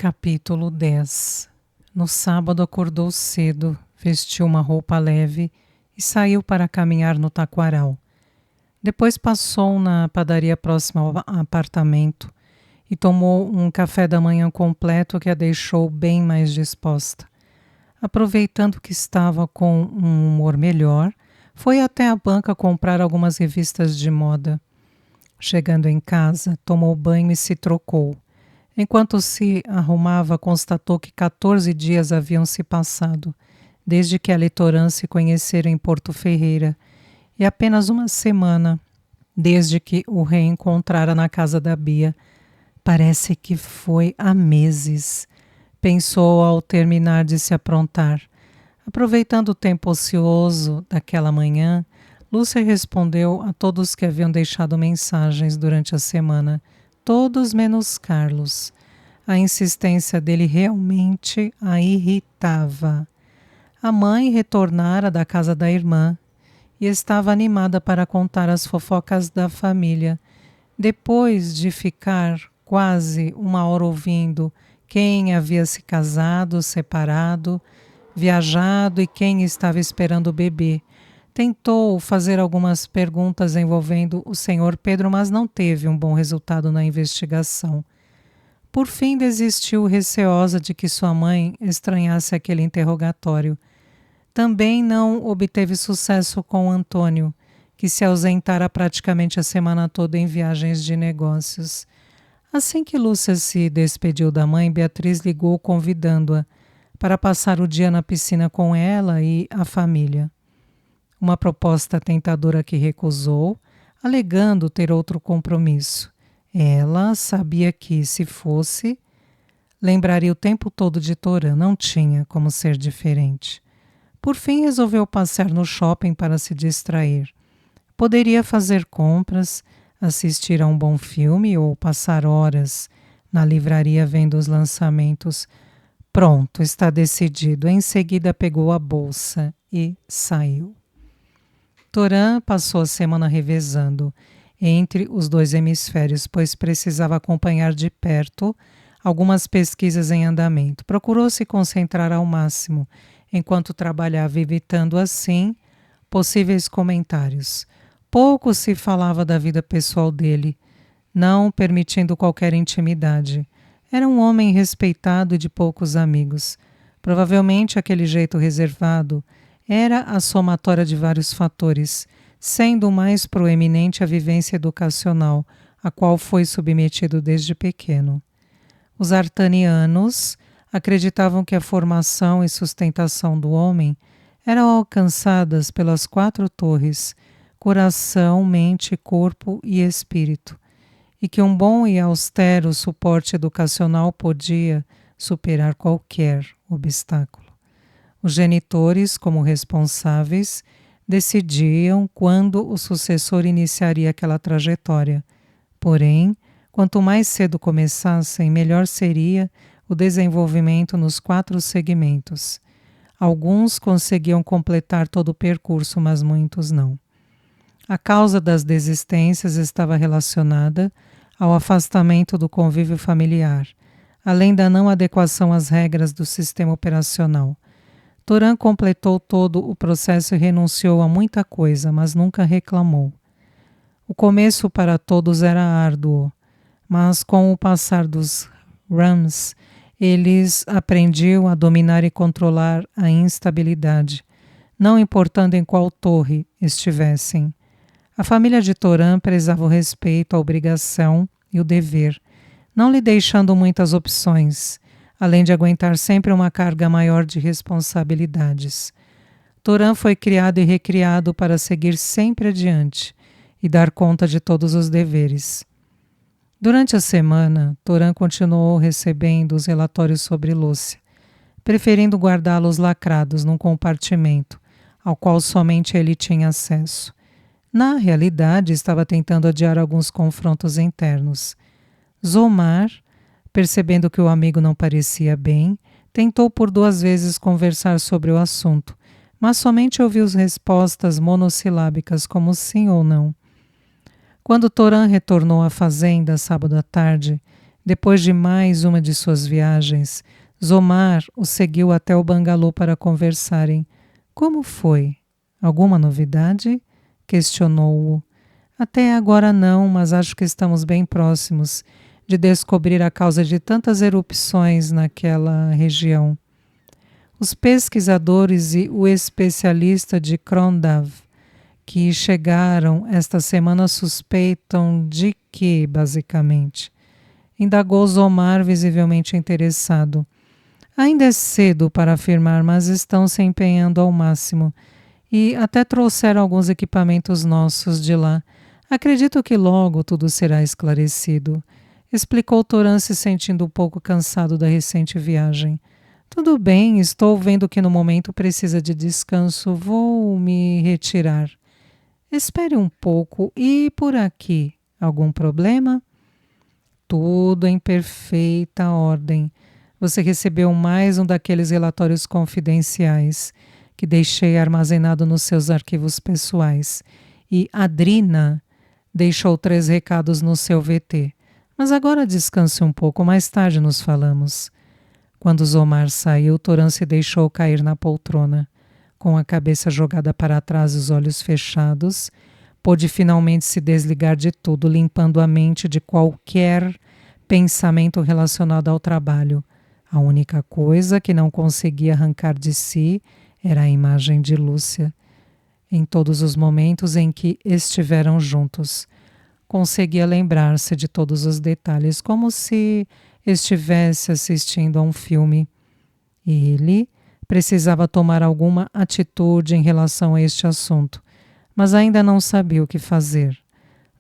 Capítulo 10. No sábado acordou cedo, vestiu uma roupa leve e saiu para caminhar no taquaral. Depois passou na padaria próxima ao apartamento e tomou um café da manhã completo que a deixou bem mais disposta. Aproveitando que estava com um humor melhor, foi até a banca comprar algumas revistas de moda. Chegando em casa, tomou banho e se trocou. Enquanto se arrumava, constatou que 14 dias haviam se passado, desde que ela e Torã se conheceram em Porto Ferreira, e apenas uma semana, desde que o reencontrara na casa da Bia. Parece que foi há meses, pensou ao terminar de se aprontar. Aproveitando o tempo ocioso daquela manhã, Lúcia respondeu a todos que haviam deixado mensagens durante a semana, todos menos Carlos. A insistência dele realmente a irritava. A mãe retornara da casa da irmã e estava animada para contar as fofocas da família. Depois de ficar quase uma hora ouvindo quem havia se casado, separado, viajado e quem estava esperando o bebê, tentou fazer algumas perguntas envolvendo o senhor Pedro, mas não teve um bom resultado na investigação. Por fim, desistiu, receosa de que sua mãe estranhasse aquele interrogatório. Também não obteve sucesso com Antônio, que se ausentara praticamente a semana toda em viagens de negócios. Assim que Lúcia se despediu da mãe, Beatriz ligou convidando-a para passar o dia na piscina com ela e a família. Uma proposta tentadora que recusou, alegando ter outro compromisso. Ela sabia que, se fosse, lembraria o tempo todo de Torã, não tinha como ser diferente. Por fim, resolveu passear no shopping para se distrair. Poderia fazer compras, assistir a um bom filme ou passar horas na livraria vendo os lançamentos. Pronto, está decidido. Em seguida pegou a bolsa e saiu. Torã passou a semana revezando entre os dois hemisférios, pois precisava acompanhar de perto algumas pesquisas em andamento. Procurou se concentrar ao máximo enquanto trabalhava, evitando assim possíveis comentários. Pouco se falava da vida pessoal dele, não permitindo qualquer intimidade. Era um homem respeitado e de poucos amigos. Provavelmente aquele jeito reservado era a somatória de vários fatores, sendo o mais proeminente a vivência educacional, a qual foi submetido desde pequeno. Os artanianos acreditavam que a formação e sustentação do homem eram alcançadas pelas 4 torres, coração, mente, corpo e espírito, e que um bom e austero suporte educacional podia superar qualquer obstáculo. Os genitores, como responsáveis, decidiam quando o sucessor iniciaria aquela trajetória. Porém, quanto mais cedo começassem, melhor seria o desenvolvimento nos 4 segmentos. Alguns conseguiam completar todo o percurso, mas muitos não. A causa das desistências estava relacionada ao afastamento do convívio familiar, além da não adequação às regras do sistema operacional. Torã completou todo o processo e renunciou a muita coisa, mas nunca reclamou. O começo para todos era árduo, mas com o passar dos Rams, eles aprendiam a dominar e controlar a instabilidade, não importando em qual torre estivessem. A família de Torã prezava o respeito, a obrigação e o dever, não lhe deixando muitas opções, além de aguentar sempre uma carga maior de responsabilidades. Torã foi criado e recriado para seguir sempre adiante e dar conta de todos os deveres. Durante a semana, Torã continuou recebendo os relatórios sobre Lúcia, preferindo guardá-los lacrados num compartimento, ao qual somente ele tinha acesso. Na realidade, estava tentando adiar alguns confrontos internos. Zomar, percebendo que o amigo não parecia bem, tentou por 2 vezes conversar sobre o assunto, mas somente ouviu respostas monossilábicas como sim ou não. Quando Torã retornou à fazenda sábado à tarde, Depois de mais uma de suas viagens, Zomar o seguiu até o bangalô para conversarem. Como foi? Alguma novidade? Questionou-o. Até agora não, mas acho que estamos bem próximos de descobrir a causa de tantas erupções naquela região. Os pesquisadores e o especialista de Krondav que chegaram esta semana suspeitam de que, basicamente? Indagou Zomar, visivelmente interessado. Ainda é cedo para afirmar, mas estão se empenhando ao máximo. E até trouxeram alguns equipamentos nossos de lá. Acredito que logo tudo será esclarecido, explicou Toran, se sentindo um pouco cansado da recente viagem. Tudo bem, estou vendo que no momento precisa de descanso. Vou me retirar. Espere um pouco. E por aqui? Algum problema? Tudo em perfeita ordem. Você recebeu mais um daqueles relatórios confidenciais que deixei armazenado nos seus arquivos pessoais. E Adrina deixou 3 recados no seu VT. Mas agora descanse um pouco, mais tarde nos falamos. Quando Zomar saiu, Toran se deixou cair na poltrona. Com a cabeça jogada para trás e os olhos fechados, pôde finalmente se desligar de tudo, limpando a mente de qualquer pensamento relacionado ao trabalho. A única coisa que não conseguia arrancar de si era a imagem de Lúcia. Em todos os momentos em que estiveram juntos, conseguia lembrar-se de todos os detalhes, como se estivesse assistindo a um filme. E ele precisava tomar alguma atitude em relação a este assunto, mas ainda não sabia o que fazer.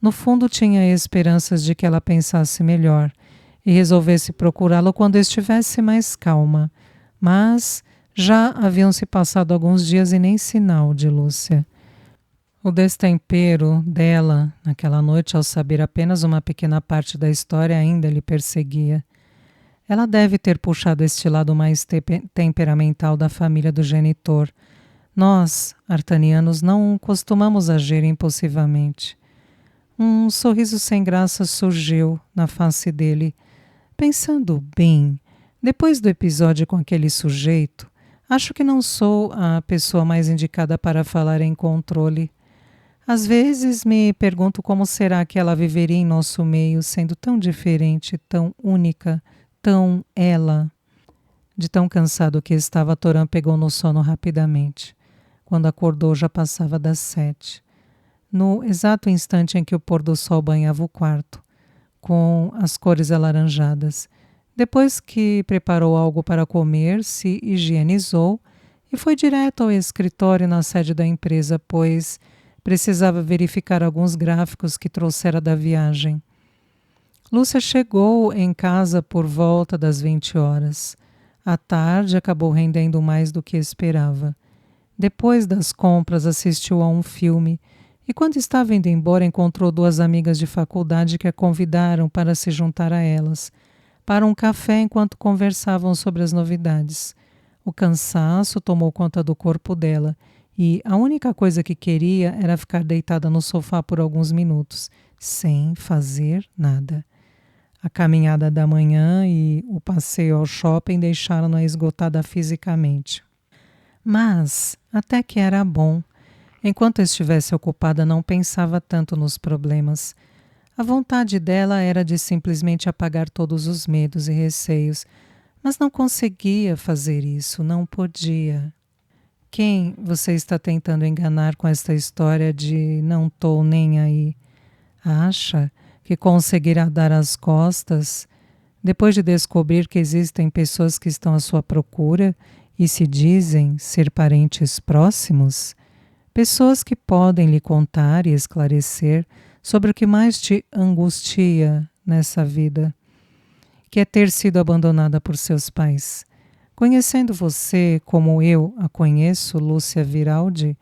No fundo, tinha esperanças de que ela pensasse melhor e resolvesse procurá-lo quando estivesse mais calma, mas já haviam se passado alguns dias e nem sinal de Lúcia. O destempero dela naquela noite, ao saber apenas uma pequena parte da história, ainda lhe perseguia. Ela deve ter puxado este lado mais temperamental da família do genitor. Nós, artanianos, não costumamos agir impulsivamente. Um sorriso sem graça surgiu na face dele. Pensando bem, depois do episódio com aquele sujeito, acho que não sou a pessoa mais indicada para falar em controle. Às vezes me pergunto como será que ela viveria em nosso meio, sendo tão diferente, tão única, tão ela. De tão cansado que estava, Toran pegou no sono rapidamente. Quando acordou, já passava das 7. No exato instante em que o pôr do sol banhava o quarto, com as cores alaranjadas. Depois que preparou algo para comer, se higienizou e foi direto ao escritório na sede da empresa, pois precisava verificar alguns gráficos que trouxera da viagem. Lúcia chegou em casa por volta das 20 horas. A tarde acabou rendendo mais do que esperava. Depois das compras, assistiu a um filme e, quando estava indo embora, encontrou 2 amigas de faculdade que a convidaram para se juntar a elas, para um café enquanto conversavam sobre as novidades. O cansaço tomou conta do corpo dela e a única coisa que queria era ficar deitada no sofá por alguns minutos, sem fazer nada. A caminhada da manhã e o passeio ao shopping deixaram-na esgotada fisicamente. Mas até que era bom. Enquanto estivesse ocupada, não pensava tanto nos problemas. A vontade dela era de simplesmente apagar todos os medos e receios, mas não conseguia fazer isso, não podia. Quem você está tentando enganar com esta história de não tô nem aí? Acha que conseguirá dar as costas depois de descobrir que existem pessoas que estão à sua procura e se dizem ser parentes próximos? Pessoas que podem lhe contar e esclarecer sobre o que mais te angustia nessa vida, que é ter sido abandonada por seus pais. Conhecendo você como eu a conheço, Lúcia Viraldi,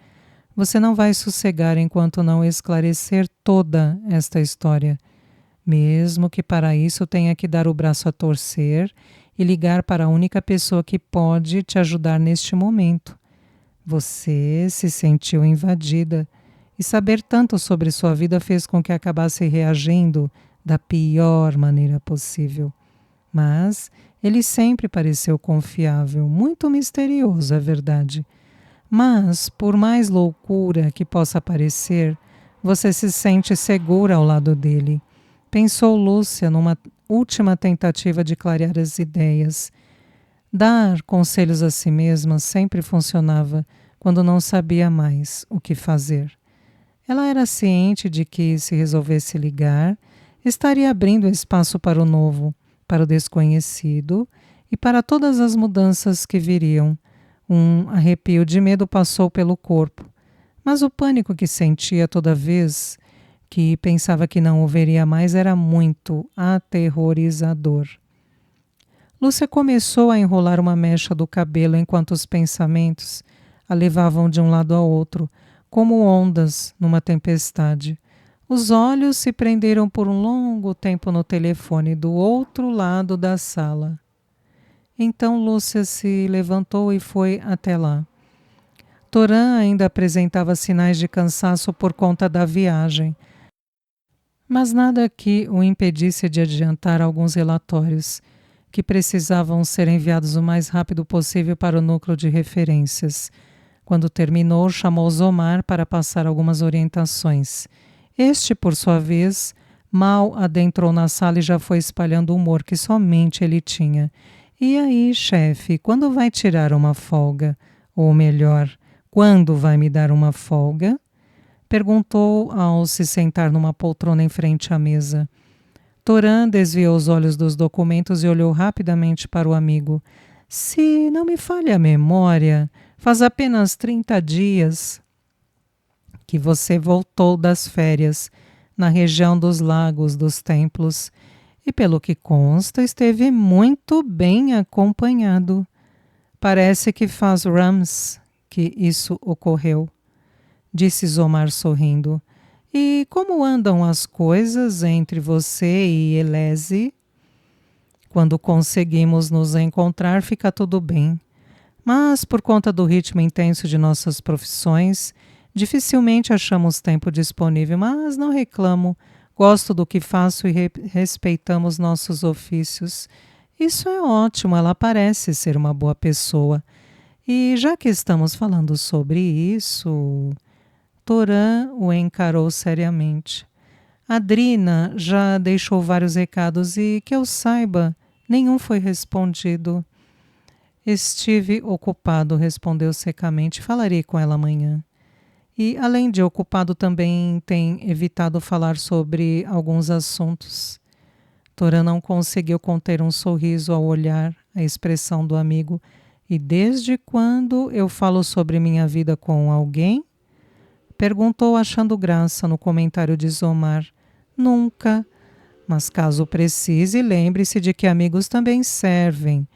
você não vai sossegar enquanto não esclarecer toda esta história, mesmo que para isso tenha que dar o braço a torcer e ligar para a única pessoa que pode te ajudar neste momento. Você se sentiu invadida e saber tanto sobre sua vida fez com que acabasse reagindo da pior maneira possível. Mas ele sempre pareceu confiável, muito misterioso, é verdade. Mas, por mais loucura que possa parecer, você se sente segura ao lado dele. Pensou Lúcia numa última tentativa de clarear as ideias. Dar conselhos a si mesma sempre funcionava quando não sabia mais o que fazer. Ela era ciente de que, se resolvesse ligar, estaria abrindo espaço para o novo, para o desconhecido e para todas as mudanças que viriam. Um arrepio de medo passou pelo corpo, mas o pânico que sentia toda vez que pensava que não o veria mais era muito aterrorizador. Lúcia começou a enrolar uma mecha do cabelo enquanto os pensamentos a levavam de um lado ao outro, como ondas numa tempestade. Os olhos se prenderam por um longo tempo no telefone do outro lado da sala. Então Lúcia se levantou e foi até lá. Toran ainda apresentava sinais de cansaço por conta da viagem, mas nada que o impedisse de adiantar alguns relatórios que precisavam ser enviados o mais rápido possível para o núcleo de referências. Quando terminou, chamou Zomar para passar algumas orientações. Este, por sua vez, mal adentrou na sala e já foi espalhando o humor que somente ele tinha. E aí, chefe, quando vai tirar uma folga? Ou melhor, quando vai me dar uma folga? Perguntou ao se sentar numa poltrona em frente à mesa. Toran desviou os olhos dos documentos e olhou rapidamente para o amigo. Se não me falha a memória, faz apenas 30 dias que você voltou das férias na região dos lagos dos templos e, pelo que consta, esteve muito bem acompanhado. Parece que faz rams que isso ocorreu, disse Zomar sorrindo. E como andam as coisas entre você e Elese? Quando conseguimos nos encontrar, fica tudo bem. Mas, por conta do ritmo intenso de nossas profissões, dificilmente achamos tempo disponível, mas não reclamo. Gosto do que faço e respeitamos nossos ofícios. Isso é ótimo, ela parece ser uma boa pessoa. E já que estamos falando sobre isso, Toran o encarou seriamente. Adrina já deixou vários recados e, que eu saiba, nenhum foi respondido. Estive ocupado, respondeu secamente. Falarei com ela amanhã. E, além de ocupado, também tem evitado falar sobre alguns assuntos. Toran não conseguiu conter um sorriso ao olhar a expressão do amigo. E desde quando eu falo sobre minha vida com alguém? Perguntou, achando graça no comentário de Zomar. Nunca. Mas caso precise, lembre-se de que amigos também servem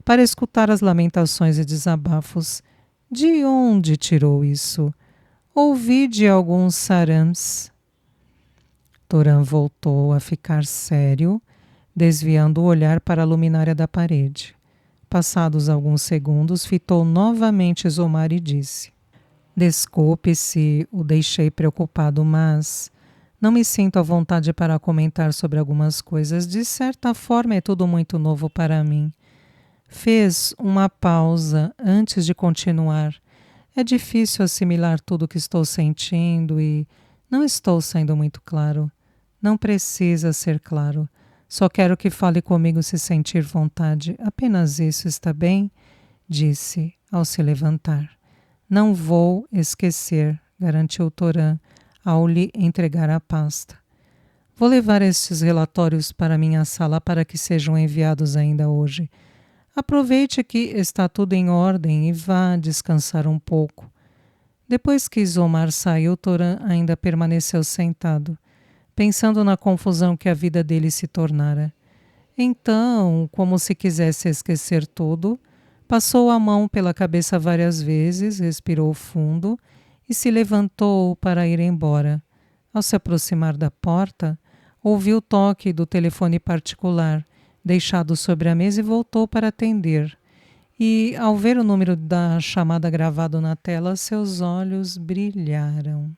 para escutar as lamentações e desabafos. De onde tirou isso? Ouvi de alguns sarams. Toran voltou a ficar sério, desviando o olhar para a luminária da parede. Passados alguns segundos, fitou novamente Zomar e disse: Desculpe se o deixei preocupado, mas não me sinto à vontade para comentar sobre algumas coisas. De certa forma, é tudo muito novo para mim. Fez uma pausa antes de continuar. É difícil assimilar tudo o que estou sentindo e não estou sendo muito claro. Não precisa ser claro. Só quero que fale comigo se sentir vontade. Apenas isso, está bem? Disse ao se levantar. Não vou esquecer, garantiu Toran ao lhe entregar a pasta. Vou levar estes relatórios para minha sala para que sejam enviados ainda hoje. Aproveite que está tudo em ordem e vá descansar um pouco. Depois que Zomar saiu, Toran ainda permaneceu sentado, pensando na confusão que a vida dele se tornara. Então, como se quisesse esquecer tudo, passou a mão pela cabeça várias vezes, respirou fundo e se levantou para ir embora. Ao se aproximar da porta, ouviu o toque do telefone particular, deixado sobre a mesa, e voltou para atender. E, ao ver o número da chamada gravado na tela, seus olhos brilharam.